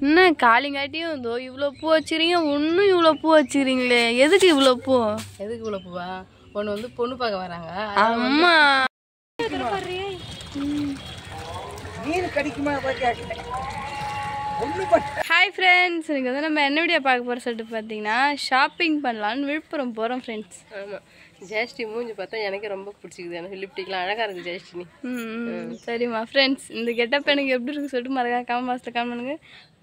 என்ன காலிங்காட்டியும் இதோ இவ்வளோ பூ வச்சுக்கிறீங்க, இன்னும் இவ்வளோ பூ வச்சுக்கிறீங்களே, எதுக்கு இவ்வளோ பூ? எதுக்கு இவ்வளோ பூவா? ஒன்று வந்து பொண்ணு பார்க்க வராங்க. அம்மா ஹாய் ஃப்ரெண்ட்ஸ், இன்னைக்கு வந்து நம்ம என்ன வீடியோ பார்க்க போகிற சொல்லிட்டு பார்த்தீங்கன்னா ஷாப்பிங் பண்ணலான்னு விழுப்புரம் போகிறோம் ஃப்ரெண்ட்ஸ். ஆமாம், ஜெயஸ்ரீ மூஞ்சி பார்த்தா எனக்கு ரொம்ப பிடிச்சிக்குது. எனக்கு லிப்டிக்லாம் அழகாக இருக்குது ஜெயஸ்ரீ. சரிம்மா ஃப்ரெண்ட்ஸ், இந்த கெட்டப் எனக்கு எப்படி இருக்கு சொல்லிட்டு மறக்காம கமெண்ட் பாக்ஸில் கமெண்ட் பண்ணுங்க.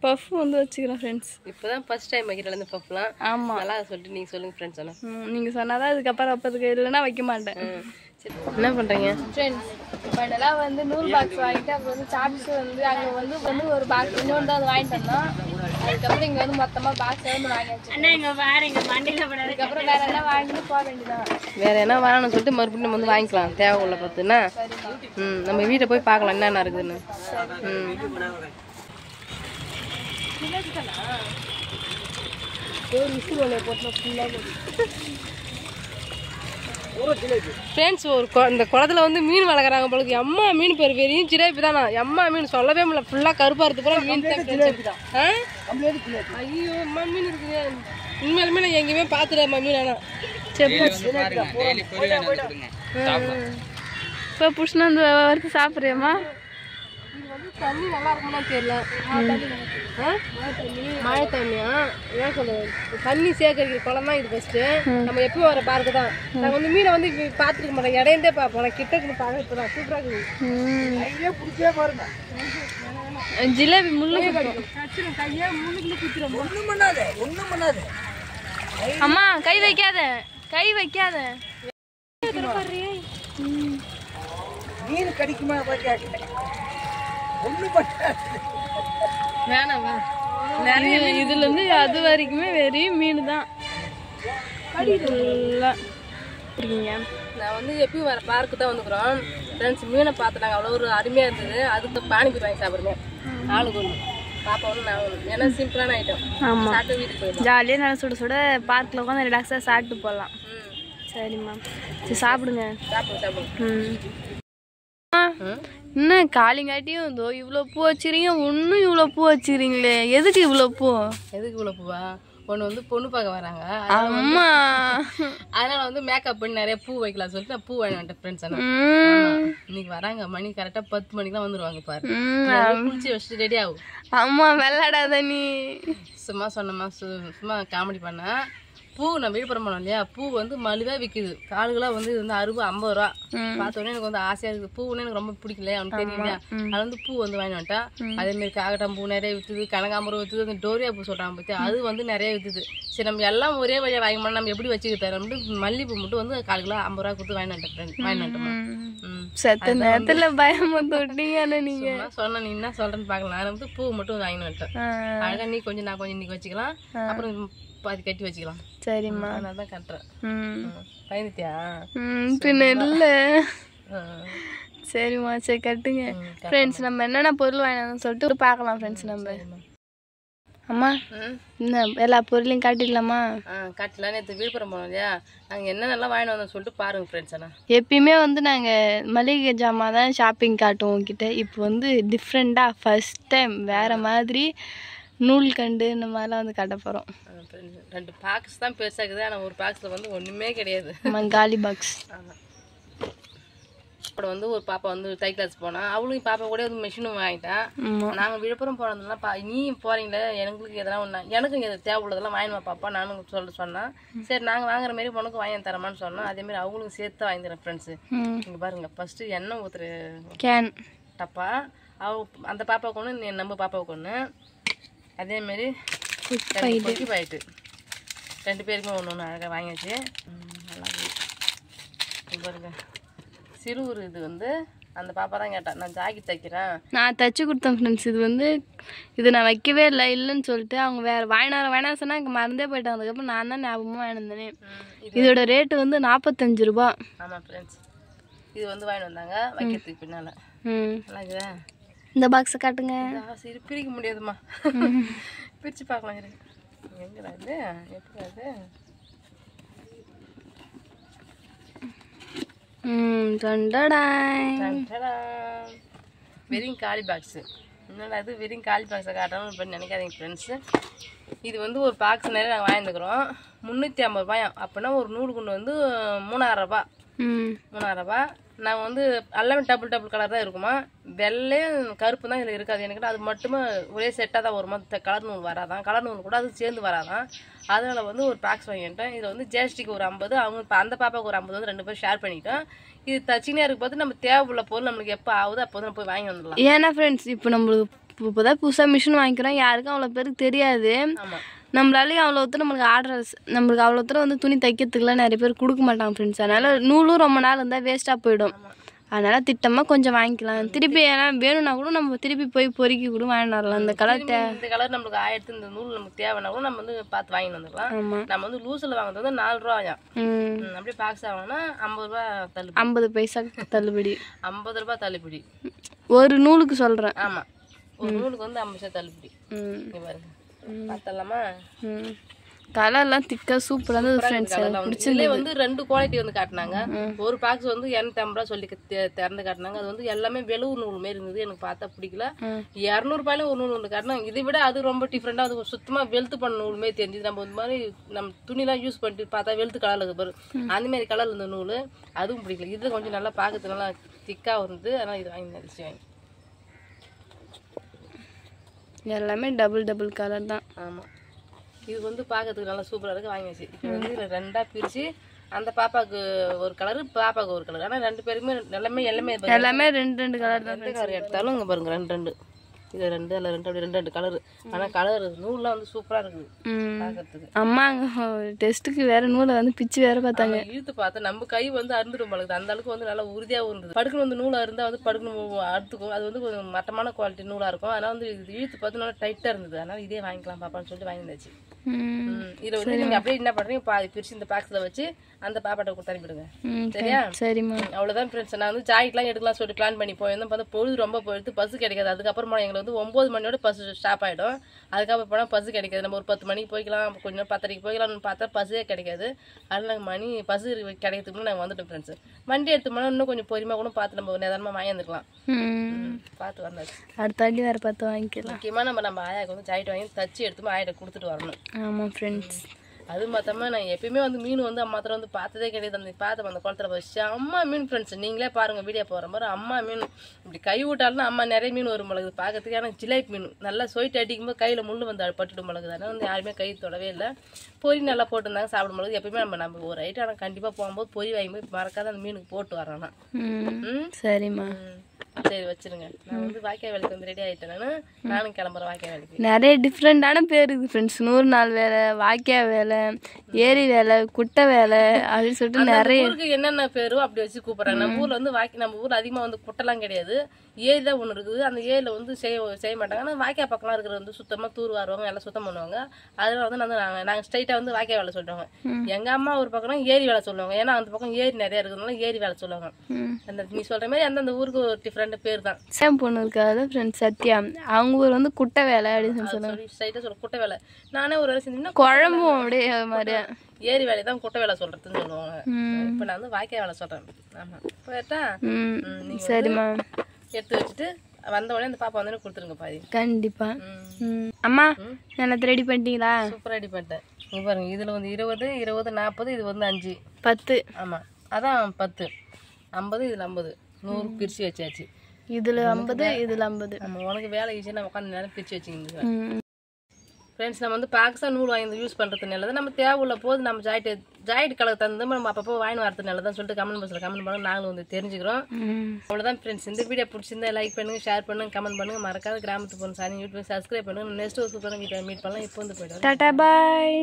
பஃப் வந்து வச்சுக்கிறேன் ஃப்ரெண்ட்ஸ். இப்போ தான் ஃபர்ஸ்ட் டைம் வைக்கிறேன் இந்த பஃப்லாம். ஆமாம், நல்லா சொல்லிட்டு நீங்கள் சொல்லுங்கள் ஃப்ரெண்ட்ஸ். ஆனால் நீங்கள் சொன்னால் தான் அதுக்கப்புறம் வைப்பதுக்கு, இல்லைன்னா வைக்க மாட்டேன். சரி, என்ன பண்ணுறீங்க ஃப்ரெண்ட்ஸ்? ஃபைனலாக வந்து 100 பாக்ஸ் வாங்கிட்டு அப்புறம் வந்து சாப்ஸ் வந்து அங்கே வந்து ஒரு பாக்ஸ் இன்னொன்று தான் வாங்கிட்டு வந்தோம். அதுக்கப்புறம் இங்கே வந்து மொத்தமாக பாக்ஸ் வந்து வாங்கியாச்சு. அதுக்கப்புறம் வேற என்ன வாங்கிட்டு போக வேண்டியதான். வேற என்ன வாங்கணும்னு சொல்லிட்டு மறுபடியும் நம்ம வந்து வாங்கிக்கலாம் தேவை உள்ள பார்த்துன்னா. நம்ம வீட்டை போய் பார்க்கலாம் என்னென்ன இருக்குதுன்னு. ஃப்ரெண்ட்ஸ், இந்த குளத்துல வந்து மீன் வளர்க்குறாங்க போலுக்கு. அம்மா மீன் பேர் வெறியும் ஜிலேபி தானா. அம்மா மீன் சொல்லவே முடியல, ஃபுல்லாக கருப்பாக இருக்கு போல மீன் தான். ஐயோ அம்மா மீன் இருக்குது. உண்மையிலுமே நான் எங்கேயுமே பார்த்துடமா மீன். ஆனால் இப்போ புஷ்ணு வந்து வறுத்து சாப்பிட்றியம்மா? தண்ணி நல்லா இருக்குமா தெரியல. மழை தண்ணியா ஏன் சொல்லுது? தண்ணி சேகரிக்கிற குளம் தான் இது. ஃபர்ஸ்ட் நம்ம எப்பயும் வர பார்க்கு தான். நாங்கள் வந்து மீனை வந்து பார்த்துருக்க மாட்டோம், இடையந்தே பார்ப்போம். நான் கிட்ட பார்க்க இப்போ தான் சூப்பராக இருக்குது. பிடிச்சே பாருங்க. ஜிலேபி முள்ளு கையே முள்ளுக்குள்ளே குத்துறோம். ஒன்றும் பண்ணாது, ஒன்றும் பண்ணாது. அம்மா கை வைக்காத, கை வைக்காத. மீன் கடிக்குமா கேட்க ஒன்றும் பண்ணாது. வேணாமா? நிறைய இதுல இருந்து அது வரைக்குமே வெறும் மீன் தான். நான் வந்து எப்பயும் வர பார்க்கு தான் வந்துக்கிறோம் ஃப்ரெண்ட்ஸ். மீனை பார்த்துட்டாங்க, அவ்வளோ ஒரு அருமையாக இருந்தது. அதுக்கு பானிபூரி வாங்கி சாப்பிடுவேன் ஆளுக்கு ஒன்று. பாப்பா ஒன்று நான் ஒன்று. ஏன்னா சிம்பிளான ஐட்டம். ஆமாம், சாப்பிட்டு வீட்டுக்கு போயிடும். ஜாலியாக நல்லா சுட சுட பார்க்கில் உட்காந்து ரிலாக்ஸாக சாப்பிட்டு போகலாம். சரிம்மா, சரி சாப்பிடுங்க. சாப்பிடுங்க. என்ன காலிங்காட்டியும் இதோ இவ்வளோ பூ வச்சுக்கிறீங்க, இன்னும் இவ்வளோ பூ வச்சுக்கிறீங்களே, எதுக்கு இவ்வளோ பூ? எதுக்கு இவ்வளோ பூவா? ஒன்று வந்து பொண்ணு பார்க்க வராங்க. அம்மா அதனால வந்து மேக்கப் பண்ணி நிறைய பூ வைக்கலாம் சொல்லிட்டு நான் பூ வாங்கி வந்துட்டேன் ஃப்ரெண்ட்ஸ். ஆனால் இன்னைக்கு வராங்க, மணி கரெக்டாக 10 மணிக்கு தான் வந்துடுவாங்க பாரு. குளிச்சு வச்சுட்டு ரெடி ஆகும். அம்மா விளையாடாத நீ. சும்மா சொன்னம்மா, சும்மா காமெடி பண்ண. பூ நான் விழுப்புரம் போனோம் இல்லையா, பூ வந்து மலிவாக விற்குது. காலுகளாக வந்து இது வந்து 60-50 ரூபா. பார்த்தோன்னே எனக்கு வந்து ஆசையாக இருக்குது. பூன்னு எனக்கு ரொம்ப பிடிக்கல, அவனுக்கு தெரியலையா. அது வந்து பூ வந்து வாங்கி வந்துட்டேன். அதேமாரி காகட்டாம் பூ நிறைய விற்றுது, கனகாம்பரம் விற்றுது, அந்த டோரியா பூ சொல்கிறாங்க பற்றி அது வந்து நிறைய விற்றுது. சரி நம்ம எல்லாம் ஒரே வழியாக வாங்கி போனால் நம்ம எப்படி வச்சுக்க தரோம்னு மல்லிப்பூ மட்டும் வந்து 1/4 கிலோ 50 ரூபா கொடுத்து வாங்கி வந்துட்டேன். வாங்கி வந்துட்டோமா? சத்த நேரத்துல பயமா தொட்டீங்க நீங்க. சொன்ன நீ என்ன சொல்றேன்னு பார்க்கலாம். நான் வந்து பூ மட்டும் வாங்கி வந்துட்டேன். அழகா நீ கொஞ்சம் நான் கொஞ்சம் இன்னைக்கு வச்சுக்கலாம், அப்புறம் பாதி கட்டி வச்சுக்கலாம். சரிம்மா, நான் தான் கட்டுறேன். பயந்துட்டியா? பின்ன இல்ல. சரிம்மா, சரி கட்டுங்க. ஃப்ரெண்ட்ஸ், நம்ம என்னென்ன பொருள் வாங்கினோம்னு சொல்லிட்டு பார்க்கலாம் ஃப்ரெண்ட்ஸ். நம்ம அம்மா என்ன எல்லா பொருளையும் காட்டிடலாமா? காட்டலாம். நேற்று விழுப்புரம் போனோம் இல்லையா, நாங்கள் என்னென்னலாம் வாங்கிட்டு வந்தோம் சொல்லிட்டு பாருங்க ஃப்ரெண்ட்ஸ். ஆனால் எப்பயுமே வந்து நாங்கள் மளிகை ஜாமான் தான் ஷாப்பிங் காட்டுவோம் உங்ககிட்ட. இப்போ வந்து டிஃப்ரெண்ட்டாக ஃபர்ஸ்ட் டைம் வேறு மாதிரி நூல்கண்டு இந்த மாதிரிலாம் வந்து காட்ட போகிறோம். 2 பாக்ஸ் தான் பெருசாக இருக்குது, ஆனால் ஒரு பாக்ஸில் வந்து ஒன்றுமே கிடையாது. காலி பாக்ஸ். ஆமாம். அப்புறம் வந்து ஒரு பாப்பா வந்து தை கிளாஸ் போனா, அவளும் பாப்பா கூட வந்து மிஷினும் வாங்கிட்டான். நாங்கள் விழுப்புரம் போனதுனால நீ போறீங்களே, எங்களுக்கு எதனா ஒன்று எனக்கும் எது தேவை உள்ளதெல்லாம் வாங்கிடுவா பாப்பா நானும் சொன்னேன். சரி நாங்கள் வாங்குற மாரி உனக்கு வாங்கி தரமான்னு சொன்னோம். அதேமாரி அவங்களுக்கும் சேர்த்து வாங்கி தரேன் ஃப்ரெண்ட்ஸு. இங்கே பாருங்க, ஃபஸ்ட்டு எண்ணெய் ஊற்றுற கேன் டப்பா. அந்த பாப்பாவுக்கு ஒன்று, நம்ம பாப்பாவுக்கு ஒன்று. அதேமாரி குட்டி பாயிட்டு 2 பேருக்கும் ஒன்று ஒன்று அழகாக வாங்கியாச்சு. நல்லா பாருங்க. சிறுவர் இது வந்து அந்த பாப்பா தான் கேட்டான், நான் ஜாக்கெட் தைக்கிறேன், நான் தைச்சி கொடுத்தேன் ஃப்ரெண்ட்ஸ். இது வந்து இது நான் வைக்கவே இல்லை இல்லைன்னு சொல்லிட்டு அவங்க வேறு வாங்கினா சொன்னால் இங்கே மறந்தே போயிட்டாங்க. அதுக்கப்புறம் நான் தான் ஞாபகமாக வாங்கினேன். இதோட ரேட்டு வந்து 45 ரூபா. ஆமாம் ஃப்ரெண்ட்ஸ், இது வந்து வாங்கிட்டு வந்தாங்க வைக்கிறதுக்கு பின்னால். நல்லா இருக்குதா? இந்த பாக்ஸை காட்டுங்க. சரி பிரிக்க முடியாதுமா, பிரித்து பார்க்கலாம். சரி எங்கடா இது, எப்படி அது? வெறும் காலி பாக்ஸு. என்னடா இது வெறும் காலி பாக்ஸை காட்டணும் இப்போ நினைக்காதீங்க ஃப்ரெண்ட்ஸு. இது வந்து ஒரு பாக்ஸ் நிறைய நாங்கள் வாங்கியிருக்கிறோம். 350 ரூபாயா. அப்படின்னா ஒரு நூல் குண்டு வந்து 3000 ரூபா. 3000 ரூபா. நாங்கள் வந்து எல்லாமே டபுள் கலர் தான் இருக்குமா. வெள்ளையும் கருப்பு தான் இதில் இருக்காது. எனக்கு அது மட்டுமே ஒரே செட்டாக தான் வருமா. கலர் நூல் வராதான். கலர் நூல் கூட அது சேர்ந்து வராதான். அதனால் வந்து ஒரு பாக்ஸ் வாங்கிட்டேன். இதில் வந்து ஜேஸ்டிக்கு ஒரு 50, அவங்க இப்போ அந்த பாப்பாவுக்கு ஒரு 50 வந்து 2 பேரும் ஷேர் பண்ணிட்டோம். இது தச்சினியாக இருக்கு பார்த்து நம்ம தேவையுள்ள பொருள் நம்மளுக்கு எப்போ ஆகுது அப்போ வந்து போய் வாங்கி வந்துடலாம். ஏன்னா ஃப்ரெண்ட்ஸ் இப்போ நம்மளுக்கு இப்போதான் புதுசாக மிஷின் வாங்கிக்கிறோம், யாருக்கும் அவ்வளோ பேருக்கு தெரியாது. நம்மளாலேயும் அவ்வளோ ஒருத்தர் நம்மளுக்கு அவ்வளோ ஒருத்தர் வந்து துணி தைக்கிறதுக்குலாம் நிறைய பேர் கொடுக்க மாட்டாங்க ஃப்ரெண்ட்ஸ். அதனால் நூலும் ரொம்ப நாள் இருந்தால் வேஸ்ட்டாக போயிடும். அதனால் திட்டமாக கொஞ்சம் வாங்கிக்கலாம். திருப்பி ஏன்னா வேணும்னா கூட நம்ம திருப்பி போய் பொறுக்கி கூட வாங்கிட்டு வரலாம். இந்த கலர் இந்த கலர் நம்மளுக்கு ஆயிடுத்து, இந்த நூல் நமக்கு தேவைன்னா கூட நம்ம வந்து பார்த்து வாங்கிட்டு வந்துடலாம். நம்ம வந்து லூஸில் வாங்குறது வந்து 4 ரூபாயா. அப்படியே பாக்ஸ் வாங்கினா 50 ரூபா தள்ளுபடி. 50 பைசா தள்ளுபடி. 50 ரூபா தள்ளுபடி ஒரு நூலுக்கு சொல்கிறேன். ஆமாம், ஒரு நூலுக்கு வந்து 50 பைசா தள்ளுபடி. இங்கே பாருங்க பார்த்தலாமா. கலர்லாம் திக்கா சூப்பராக இருந்தது ஃப்ரெண்ட்ஸ். பிடிச்சதுலே வந்து 2 குவாலிட்டி வந்து காட்டினாங்க. ஒரு பாக்ஸ் வந்து 250 ரூபா சொல்லி திறந்து காட்டினாங்க. அது வந்து எல்லாமே வெளுவு நூல் மாரி இருந்தது. எனக்கு பார்த்தா பிடிக்கல. 200 ரூபாயில ஒரு நூல் ஒன்று காட்டினாங்க. இதை விட அது ரொம்ப டிஃப்ரெண்டாக அது சுத்தமாக வெளுத்து பண்ண நூல் மாரி தெரிஞ்சுது. நம்ம இந்த மாதிரி நம்ம துணிலாம் யூஸ் பண்ணிட்டு பார்த்தா வெளுத்து கலரில் இருக்குது பாரு, அந்த மாதிரி கலர் இருந்த நூல் அதுவும் பிடிக்கல. இது கொஞ்சம் நல்லா பார்க்கறது நல்லா திக்காக இருந்தது. அதனால் இது வாங்கி நினச்சி வாங்கி எல்லாமே டபுள் கலர் தான். ஆமாம், இது வந்து பார்க்கறதுக்கு நல்லா சூப்பராக இருக்குது. வாங்கி வச்சு இப்போ வந்து இதில் 2ஆக பிரித்து அந்த பாப்பாவுக்கு ஒரு கலரு, பாப்பாவுக்கு ஒரு கலர். ஆனால் 2 பேருமே எல்லாமே 2 கலர் தான். 2 கலர் எடுத்தாலும் இங்கே பாருங்க 2 இது 2 அதில் 2 அப்படி 2 கலரு. ஆனால் கலர் நூல்லாம் வந்து சூப்பராக இருக்குது பார்க்கறதுக்கு. அம்மா அங்கே டெஸ்ட்டுக்கு வேற நூலை வந்து பிச்சு வேற பார்த்தாங்க. இழுத்து பார்த்தா நம்ம கை வந்து அறுந்துடும் பழகுது. அந்த அளவுக்கு வந்து நல்லா உறுதியாகவும் இருந்தது. படுக்கணும் வந்து நூலாக இருந்தால் வந்து படுக்கணும் அறுத்துக்கும். அது வந்து கொஞ்சம் மட்டமான குவாலிட்டி நூலாக இருக்கும். அதனால் வந்து இது இழுத்து பார்த்து நல்லா டைட்டாக இருந்தது. அதனால் இதே வாங்கிக்கலாம் பாப்பான்னு சொல்லிட்டு வாங்கியிருந்தாச்சு. இதில் வந்து நீங்கள் அப்படியே என்ன பண்ணுறீங்க, பாதி பிரிச்சு இந்த பாக்ஸில் வச்சு அந்த பாப்பாட்ட கொடுத்து அனுப்பிடுங்க. சரியா? சரிம்மா. அவ்வளோதான் ஃப்ரெண்ட்ஸ். நான் வந்து ஜாக்கெட்லாம் எடுக்கலாம் சொல்லிட்டு பிளான் பண்ணி போயிருந்தோம். பார்த்தா பொழுது ரொம்ப போயிடுது, பஸ் கிடைக்காது. அதுக்கப்புறமா எங்களுக்கு வந்து 9 மணியோட பஸ் ஸ்டாப் ஆகிடும். அதுக்கப்புறம் போனால் பஸ் கிடைக்காது. நம்ம ஒரு 10 மணிக்கு போய்க்கலாம், கொஞ்சம் 10:30 போய்க்கலாம்னு பார்த்தா பஸ்ஸே கிடைக்காது. அதனால நாங்கள் பஸ் கிடைக்கிறதுக்கு நாங்கள் வந்துட்டோம் ஃப்ரெண்ட்ஸ். வண்டி எடுத்து போனால் இன்னும் கொஞ்சம் பொறுமையாக கூட பார்த்து நம்ம நிதானமாக வாங்கி வந்துக்கலாம். பார்த்து வந்தாச்சு. அடுத்த வாட்டி வேறு பார்த்து வாங்கிக்கலாம். முக்கியமாக நம்ம ஆயாவுக்கு வந்து ஜாக்கெட் வாங்கி தச்சு எடுத்து ஆயிட்ட கொடுத்துட்டு வரணும். ஆமாம் ஃப்ரெண்ட்ஸ். அது மாத்தமா நான் எப்பயுமே வந்து மீன் வந்து அம்மாத்திரம் வந்து பார்த்ததே கிடையாது. அந்த பார்த்தோம் அந்த குளத்துல போச்சு அம்மா மீன் ஃப்ரெண்ட்ஸ். நீங்களே பாருங்க வீடியோ போகிற மாதிரி அம்மா மீன் இப்படி கை விட்டாலும் அம்மா நிறைய மீன் வரும் மிளகுது பார்க்கறதுக்கு. ஆனால் ஜிலேபி மீன் நல்லா சொயிட்டு அடிக்கும்போது கையில் முள் வந்து பட்டுட்டு மிளகுது. அதனால் வந்து யாருமே கை தொடவே இல்லை. பொறி நல்லா போட்டுருந்தாங்க சாப்பிடும் பொழுது. எப்பயுமே நம்ம ஒரு ஐட்டம் ஆனால் கண்டிப்பாக போகும்போது பொறி வாங்கி போய் மறக்காத அந்த மீனுக்கு போட்டு வரேன்னா. சரிம்மா, சரி வச்சிருங்க. நான் வந்து வாய்க்கால் வேலைக்கு வந்து ரெடி ஆகிட்டேன். நானும் கிளம்புறேன் வாய்க்கால் வேலைக்கு. நிறைய டிஃப்ரெண்டான பேர் இருக்குது ஃப்ரெண்ட்ஸ். 100 நாள் வேலை, வாய்க்கால் வேலை, ஏரி வேலை, குட்டை வேலை அப்படின்னு சொல்லிட்டு நிறைய ஊருக்கு என்னென்ன பேரும் அப்படி வச்சு கூப்பிட்றாங்க. நம்ம ஊரில் வந்து நம்ம ஊரில் அதிகமாக வந்து குட்டைலாம் கிடையாது, ஏரி தான் ஒன்று இருக்குது. அந்த ஏரியில் வந்து செய்ய மாட்டாங்க. ஆனால் வாய்க்கால் பக்கம்லாம் இருக்கிறது வந்து சுத்தமாக தூர் வருவாங்க, எல்லாம் சுத்தம் பண்ணுவாங்க. அதனால வந்து நாங்கள் ஸ்ட்ரைட்டாக வந்து வாய்க்கால் வேலை சொல்லுவாங்க. எங்கள் அம்மா ஒரு பக்கம்னா ஏரி வேலை சொல்லுவாங்க. ஏன்னா அந்த பக்கம் ஏரி நிறைய இருக்கிறதுனால ஏரி வேலை சொல்லுவாங்க. அந்த நீ சொல்கிற மாதிரி அந்தந்த ஊருக்கு ஒரு டிஃப்ரெண்ட் பேர் தான். சேம் பொண்ணு இருக்காது ஃப்ரெண்ட்ஸ் சத்யா, அவங்க ஊர் வந்து குட்டை வேலை அப்படின்னு சொல்லுவாங்க. ஸ்ட்ரைட்டாக சொல்ல குட்டை வேலை. நானே ஒரு வேலை செஞ்சீங்கன்னா குழம்பும் அப்படியே மாதிரியா ஏரி வேலையை தான் குட்டை வேலை சொல்றதுன்னு சொல்லுவாங்க. இப்போ நான் வந்து வாய்க்கால் வேலை சொல்றேன். ஆமா போயிட்டா சரிம்மா. எடுத்து வச்சுட்டு வந்த உடனே அந்த பாப்பா வந்து கொடுத்துருங்க பாதி. கண்டிப்பா. அம்மா நல்லா ரெடி பண்ணிட்டீங்களா? சூப்பராக ரெடி பண்ணிட்டேன். இங்கே பாருங்க இதில் வந்து 20, 40, இது வந்து 5, 10. ஆமாம் அதான் 10, 50, இதில் 50, 100 பிரித்து வச்சாச்சு. இதில் 50, இதில் 50. ஆமாம் உனக்கு வேலை ஈஸியாக நான் உட்காந்து நேரம் பிரித்து வச்சுக்கிங்க. ஃப்ரெண்ட்ஸ் நம்ம வந்து பாக்ஸாக நூல் வாங்கி யூஸ் பண்ணுறது நல்லது. நம்ம தேவையுள்ள போது நம்ம ஜாயிட் கலர் தந்து நம்ம அப்பப்போ வாங்கி வரது நல்லதான் சொல்லிட்டு கமெண்ட் பாக்ஸில் கமெண்ட் பண்ணுங்க. நாங்களும் வந்து தெரிஞ்சுக்கிறோம். அவ்வளோதான் ஃப்ரெண்ட்ஸ். இந்த வீடியோ பிடிச்சிருந்தா லைக் பண்ணுங்கள், ஷேர் பண்ணுங்கள், கமெண்ட் பண்ணுங்கள். மறக்காத கிராமத்துக்கு போகணும் சாரி யூடியூப் சப்ஸ்கிரைப் பண்ணுங்கள். நெக்ஸ்ட் ஒரு சூப்பரான வீடியோ மீட் பண்ணலாம். இப்போ வந்து போய்ட்டு டாடா பாய்.